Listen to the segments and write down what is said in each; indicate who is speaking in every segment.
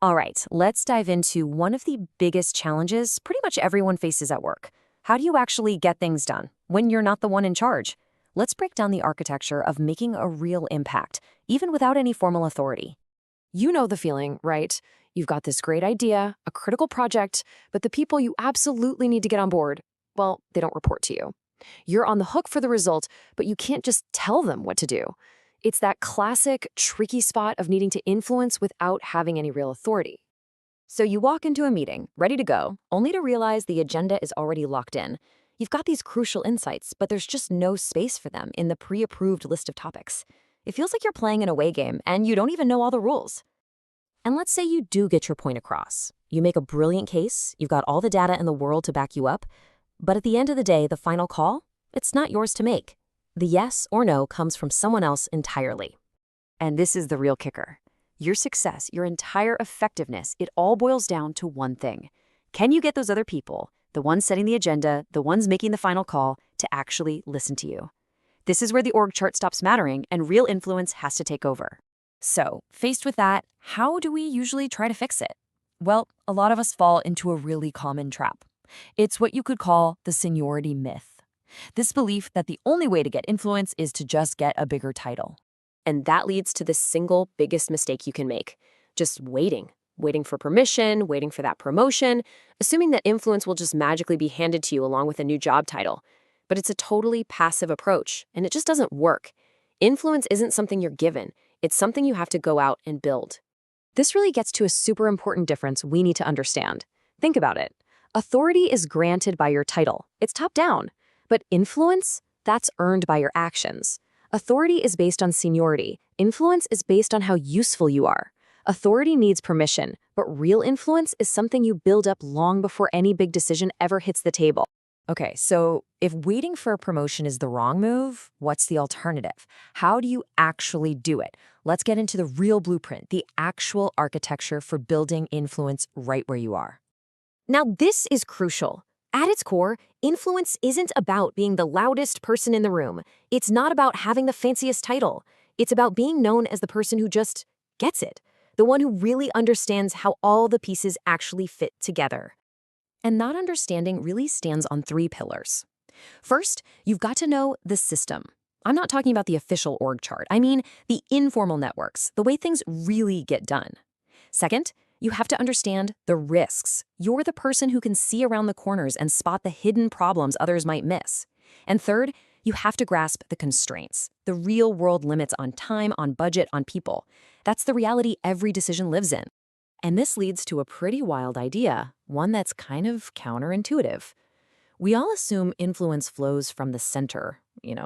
Speaker 1: All right, let's dive into one of the biggest challenges pretty much everyone faces at work. How do you actually get things done when you're not the one in charge? Let's break down the architecture of making a real impact, even without any formal authority.
Speaker 2: You know the feeling, right? You've got this great idea, a critical project, but the people you absolutely need to get on board, well, they don't report to you. You're on the hook for the result, but you can't just tell them what to do. It's that classic, tricky spot of needing to influence without having any real authority.
Speaker 1: So you walk into a meeting, ready to go, only to realize the agenda is already locked in. You've got these crucial insights, but there's just no space for them in the pre-approved list of topics. It feels like you're playing an away game, and you don't even know all the rules. And let's say you do get your point across. You make a brilliant case, you've got all the data in the world to back you up, but at the end of the day, the final call, it's not yours to make. The yes or no comes from someone else entirely. And this is the real kicker. Your success, your entire effectiveness, it all boils down to one thing. Can you get those other people, the ones setting the agenda, the ones making the final call, to actually listen to you? This is where the org chart stops mattering and real influence has to take over. So, faced with that, how do we usually try to fix it? Well, a lot of us fall into a really common trap. It's what you could call the seniority myth. This belief that the only way to get influence is to just get a bigger title. And that leads to the single biggest mistake you can make. Just waiting for permission, waiting for that promotion, assuming that influence will just magically be handed to you along with a new job title. But it's a totally passive approach, and it just doesn't work. Influence isn't something you're given. It's something you have to go out and build. This really gets to a super important difference we need to understand. Think about it. Authority is granted by your title. It's top down. But influence, that's earned by your actions. Authority is based on seniority. Influence is based on how useful you are. Authority needs permission, but real influence is something you build up long before any big decision ever hits the table. Okay, so if waiting for a promotion is the wrong move, what's the alternative? How do you actually do it? Let's get into the real blueprint, the actual architecture for building influence right where you are. Now, this is crucial. At its core, influence isn't about being the loudest person in the room. It's not about having the fanciest title. It's about being known as the person who just gets it, the one who really understands how all the pieces actually fit together. And that understanding really stands on three pillars. First, you've got to know the system. I'm not talking about the official org chart. I mean the informal networks, the way things really get done. Second, you have to understand the risks. You're the person who can see around the corners and spot the hidden problems others might miss. And third, you have to grasp the constraints, the real-world limits on time, on budget, on people. That's the reality every decision lives in. And this leads to a pretty wild idea, one that's kind of counterintuitive. We all assume influence flows from the center,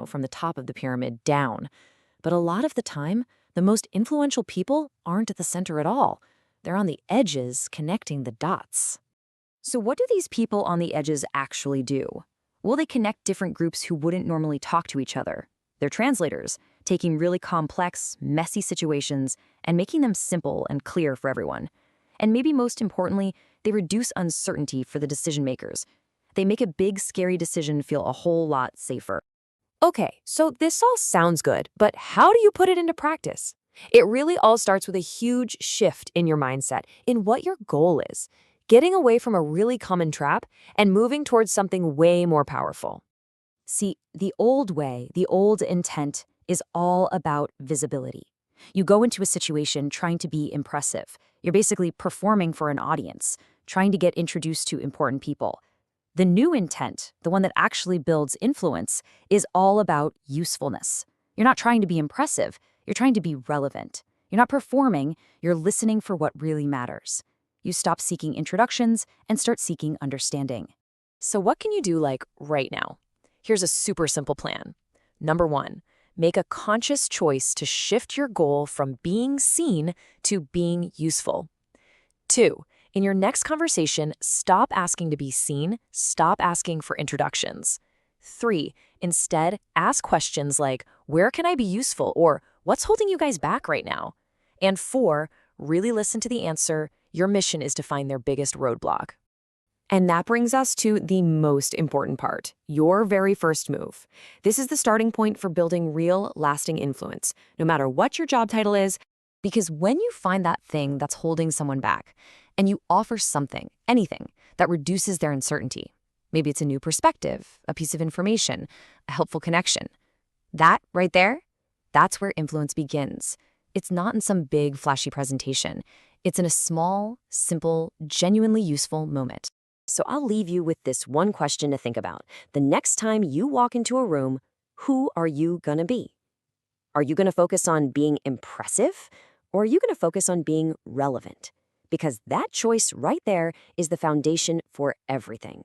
Speaker 1: from the top of the pyramid down. But a lot of the time, the most influential people aren't at the center at all. They're on the edges, connecting the dots. So what do these people on the edges actually do? Well, they connect different groups who wouldn't normally talk to each other. They're translators, taking really complex, messy situations and making them simple and clear for everyone. And maybe most importantly, they reduce uncertainty for the decision makers. They make a big, scary decision feel a whole lot safer. Okay, so this all sounds good, but how do you put it into practice? It really all starts with a huge shift in your mindset, in what your goal is, getting away from a really common trap and moving towards something way more powerful. See, the old way, the old intent is all about visibility. You go into a situation trying to be impressive. You're basically performing for an audience, trying to get introduced to important people. The new intent, the one that actually builds influence, is all about usefulness. You're not trying to be impressive. You're trying to be relevant. You're not performing. You're listening for what really matters. You stop seeking introductions and start seeking understanding. So what can you do right now? Here's a super simple plan. Number 1, make a conscious choice to shift your goal from being seen to being useful. 2, in your next conversation, stop asking to be seen, stop asking for introductions. 3, instead, ask questions like, where can I be useful? Or what's holding you guys back right now? And 4, really listen to the answer. Your mission is to find their biggest roadblock. And that brings us to the most important part, your very first move. This is the starting point for building real, lasting influence. No matter what your job title is, Because when you find that thing that's holding someone back and you offer something, anything, that reduces their uncertainty, maybe it's a new perspective, a piece of information, a helpful connection, that right there, that's where influence begins. It's not in some big, flashy presentation. It's in a small, simple, genuinely useful moment. So I'll leave you with this one question to think about. The next time you walk into a room, who are you gonna be? Are you gonna focus on being impressive? Or are you gonna focus on being relevant? Because that choice right there is the foundation for everything.